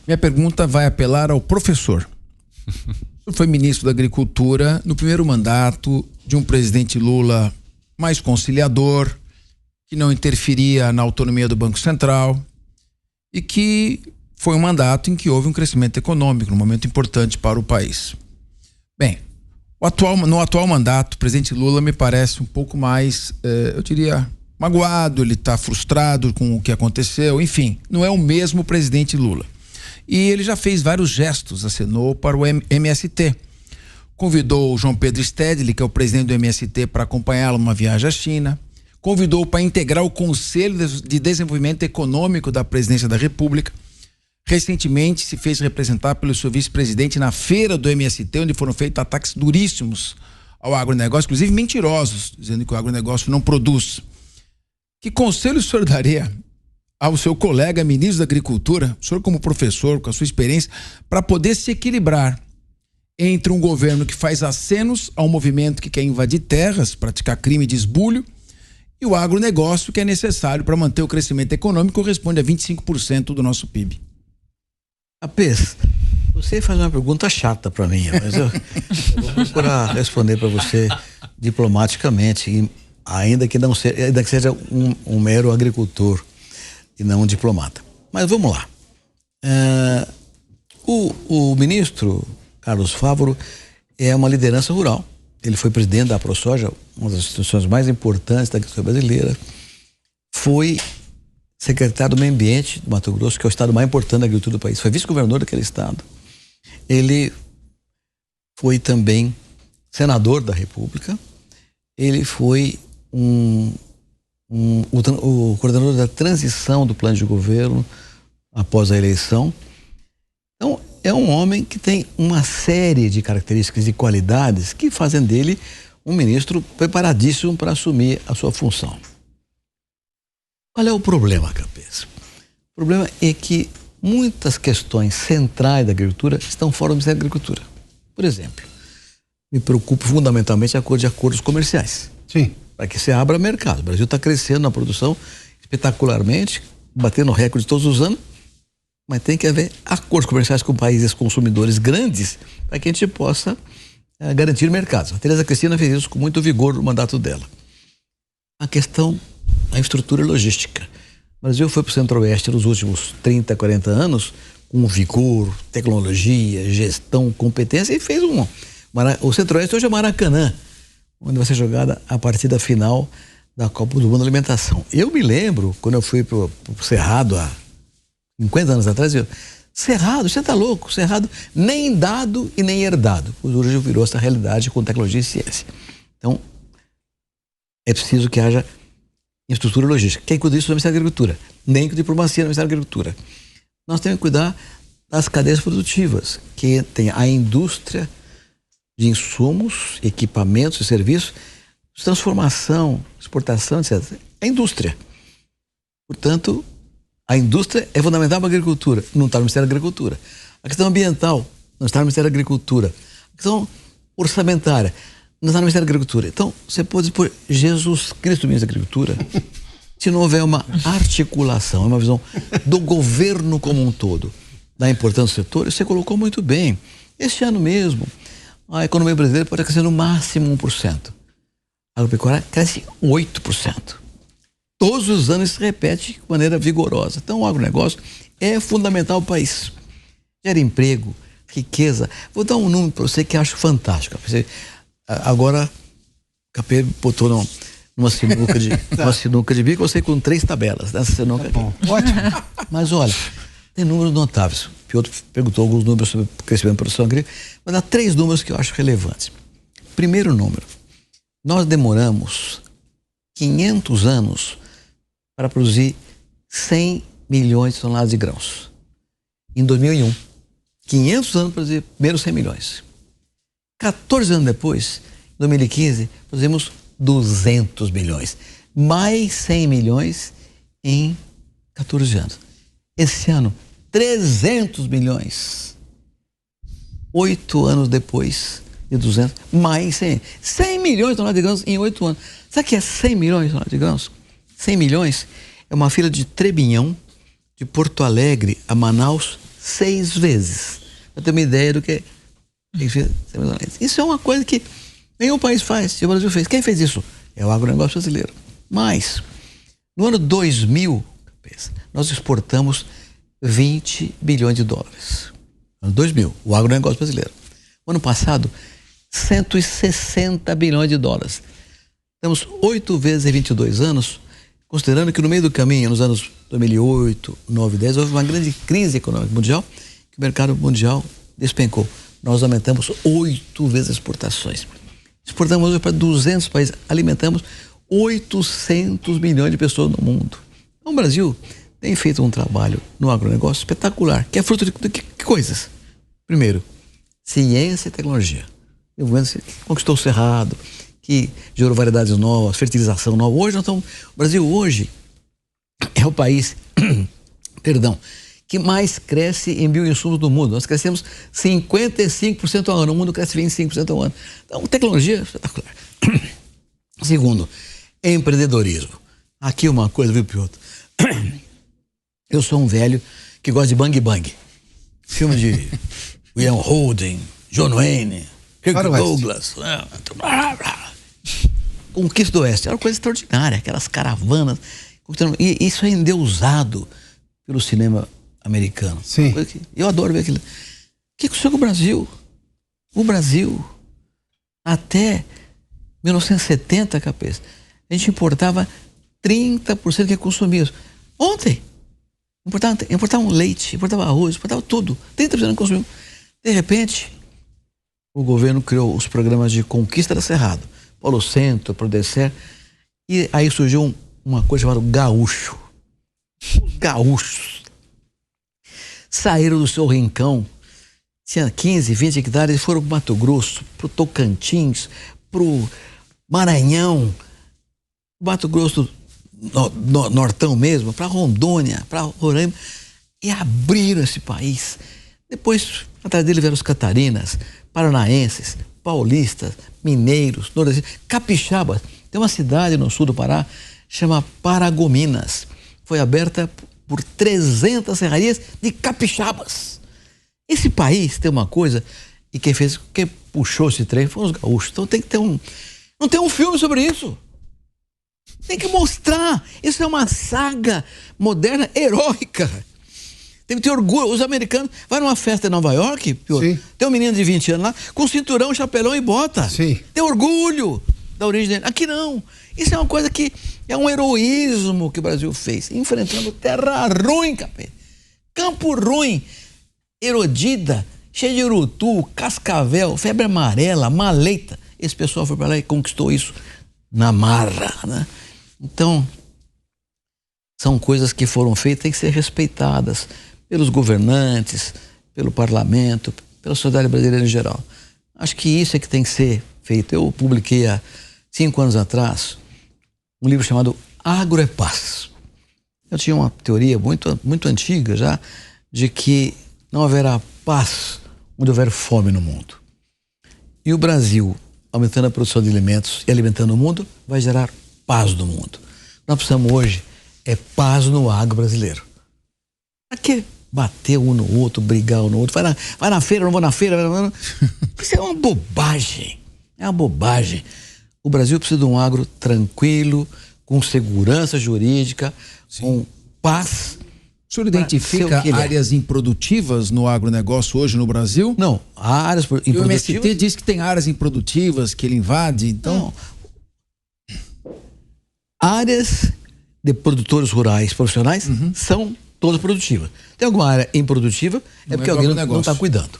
Minha pergunta vai apelar ao professor. O senhor foi ministro da Agricultura no primeiro mandato de um presidente Lula mais conciliador, que não interferia na autonomia do Banco Central e que foi um mandato em que houve um crescimento econômico, um momento importante para o país. Bem, no atual mandato, o presidente Lula me parece um pouco mais, eu diria, magoado, ele está frustrado com o que aconteceu, enfim, não é o mesmo presidente Lula. E ele já fez vários gestos, acenou para o MST. Convidou o João Pedro Stedley, que é o presidente do MST, para acompanhá-lo numa viagem à China. Convidou para integrar o Conselho de Desenvolvimento Econômico da Presidência da República. Recentemente se fez representar pelo seu vice-presidente na feira do MST, onde foram feitos ataques duríssimos ao agronegócio, inclusive mentirosos, dizendo que o agronegócio não produz. Que conselho o senhor daria ao seu colega ministro da Agricultura, o senhor como professor, com a sua experiência, para poder se equilibrar entre um governo que faz acenos a um movimento que quer invadir terras, praticar crime de esbulho, e o agronegócio que é necessário para manter o crescimento econômico, corresponde a 25% do nosso PIB? Apês, você faz uma pergunta chata para mim, mas eu vou procurar responder para você diplomaticamente, ainda que seja um mero agricultor e não um diplomata. Mas vamos lá. O ministro Carlos Fávaro é uma liderança rural. Ele foi presidente da AproSoja, uma das instituições mais importantes da agricultura brasileira. Foi secretário do Meio Ambiente do Mato Grosso, que é o estado mais importante da agricultura do país. Foi vice-governador daquele estado. Ele foi também senador da República. Ele foi o coordenador da transição do plano de governo após a eleição. Então, é um homem que tem uma série de características e qualidades que fazem dele um ministro preparadíssimo para assumir a sua função. Qual é o problema, Capês? O problema é que muitas questões centrais da agricultura estão fora do Ministério da Agricultura. Por exemplo, me preocupa fundamentalmente a coisa de acordos comerciais. Sim. Para que se abra mercado. O Brasil está crescendo na produção espetacularmente, batendo recordes todos os anos, mas tem que haver acordos comerciais com países consumidores grandes para que a gente possa garantir mercados. A Tereza Cristina fez isso com muito vigor no mandato dela. A questão da infraestrutura logística. O Brasil foi para o Centro-Oeste nos últimos 30, 40 anos com vigor, tecnologia, gestão, competência e fez o Centro-Oeste hoje é Maracanã, onde vai ser jogada a partida final da Copa do Mundo da Alimentação. Eu me lembro, quando eu fui pro Cerrado há 50 anos atrás, Cerrado, você tá louco, Cerrado nem dado e nem herdado. Hoje virou essa realidade com tecnologia e ciência. Então, é preciso que haja infraestrutura logística. Quem cuida disso é o Ministério da Agricultura, nem com diplomacia no Ministério da Agricultura. Nós temos que cuidar das cadeias produtivas, que tem a indústria de insumos, equipamentos e serviços, transformação, exportação, etc. É a indústria. Portanto, a indústria é fundamental para a agricultura, não está no Ministério da Agricultura. A questão ambiental não está no Ministério da Agricultura. A questão orçamentária não está no Ministério da Agricultura. Então, você pode pôr Jesus Cristo no Ministério da Agricultura se não houver uma articulação, uma visão do governo como um todo, da importância do setor. Você colocou muito bem. Este ano mesmo, a economia brasileira pode crescer no máximo 1%. A agropecuária cresce 8%. Todos os anos se repete de maneira vigorosa. Então, o agronegócio é fundamental para o país. Gera emprego, riqueza. Vou dar um número para você que acho fantástico. Agora, o Capê botou numa sinuca de bico, você com 3 tabelas. Nessa sinuca aqui. Ótimo. Mas olha, tem números notáveis. Piotr perguntou alguns números sobre crescimento e produção agrícola. Vou dar 3 números que eu acho relevantes. Primeiro número, nós demoramos 500 anos para produzir 100 milhões de toneladas de grãos. Em 2001, 500 anos para produzir primeiro 100 milhões. 14 anos depois, em 2015, produzimos 200 milhões. Mais 100 milhões em 14 anos. Esse ano, 300 milhões. 8 anos depois de 200, mais 100. 100 milhões de toneladas de grãos em 8 anos. Sabe o que é 100 milhões de toneladas de grãos? 100 milhões é uma fila de Trebinhão, de Porto Alegre a Manaus, 6 vezes. Para ter uma ideia do que isso é uma coisa que nenhum país faz, e o Brasil fez. Quem fez isso? É o agronegócio brasileiro. Mas, no ano 2000, nós exportamos 20 bilhões de dólares. No ano 2000, o agronegócio brasileiro. No ano passado, 160 bilhões de dólares. Temos 8 vezes em 22 anos, considerando que no meio do caminho, nos anos 2008, 9, 10, houve uma grande crise econômica mundial, que o mercado mundial despencou. Nós aumentamos 8 vezes as exportações. Exportamos hoje para 200 países, alimentamos 800 milhões de pessoas no mundo. Então, o Brasil tem feito um trabalho no agronegócio espetacular, que é fruto de que coisas? Primeiro, ciência e tecnologia. O conquistou o cerrado, que gerou variedades novas, fertilização nova. Hoje o Brasil hoje é o país, que mais cresce em bioinsumos do mundo. Nós crescemos 55% ao ano, o mundo cresce 25% ao ano. Então, tecnologia é espetacular. Segundo, empreendedorismo. Aqui uma coisa, viu, Piotr? Eu sou um velho que gosta de bang bang. Filme de William Holden, John Wayne, Kirk Douglas. Conquista do Oeste. Era uma coisa extraordinária, aquelas caravanas. E isso é endeusado pelo cinema americano. Sim. Eu adoro ver aquilo. O que aconteceu com o Brasil? O Brasil, até 1970, capaz, a gente importava 30% que consumia. Ontem, importava leite, importava arroz, importava tudo. 30% não consumia. De repente, o governo criou os programas de conquista da Cerrado, Polo Centro, Prodecer, e aí surgiu uma coisa chamada gaúcho. Os gaúchos saíram do seu rincão, tinha 15, 20 hectares, e foram para o Mato Grosso, para o Tocantins, para o Maranhão, Mato Grosso Nortão mesmo, para Rondônia, para Roraima, e abriram esse país. Depois, atrás dele vieram os catarinas, paranaenses, paulistas, mineiros, nordestinos, capixabas. Tem uma cidade no sul do Pará, chama Paragominas. Foi aberta por 300 serrarias de capixabas. Esse país tem uma coisa, e quem puxou esse trem foram os gaúchos. Então tem que ter não tem um filme sobre isso. Tem que mostrar. Isso é uma saga moderna, heróica. Tem que ter orgulho. Os americanos, vai numa festa em Nova York, tem um menino de 20 anos lá, com cinturão, chapelão e bota. Sim. Tem orgulho da origem dele. Aqui não. Isso é uma coisa que é um heroísmo que o Brasil fez, enfrentando terra ruim, capeta. Campo ruim, erodida, cheio de urutu, cascavel, febre amarela, maleita. Esse pessoal foi para lá e conquistou isso na marra, né? Então, são coisas que foram feitas, têm que ser respeitadas pelos governantes, pelo parlamento, pela sociedade brasileira em geral. Acho que isso é que tem que ser feito. Eu publiquei há 5 anos atrás um livro chamado Agro é Paz. Eu tinha uma teoria muito antiga já, de que não haverá paz onde houver fome no mundo. E o Brasil, aumentando a produção de alimentos e alimentando o mundo, vai gerar paz no mundo. Nós precisamos hoje paz no agro brasileiro. Para que bater um no outro, brigar um no outro? Vai na feira, não vou na feira. Isso é uma bobagem. É uma bobagem. O Brasil precisa de um agro tranquilo, com segurança jurídica, com paz. O senhor identifica áreas improdutivas no agronegócio hoje no Brasil? Não, há áreas improdutivas. O MST diz que tem áreas improdutivas que ele invade, então... Não. Áreas de produtores rurais profissionais são todas produtivas. Tem alguma área improdutiva, porque alguém não está cuidando.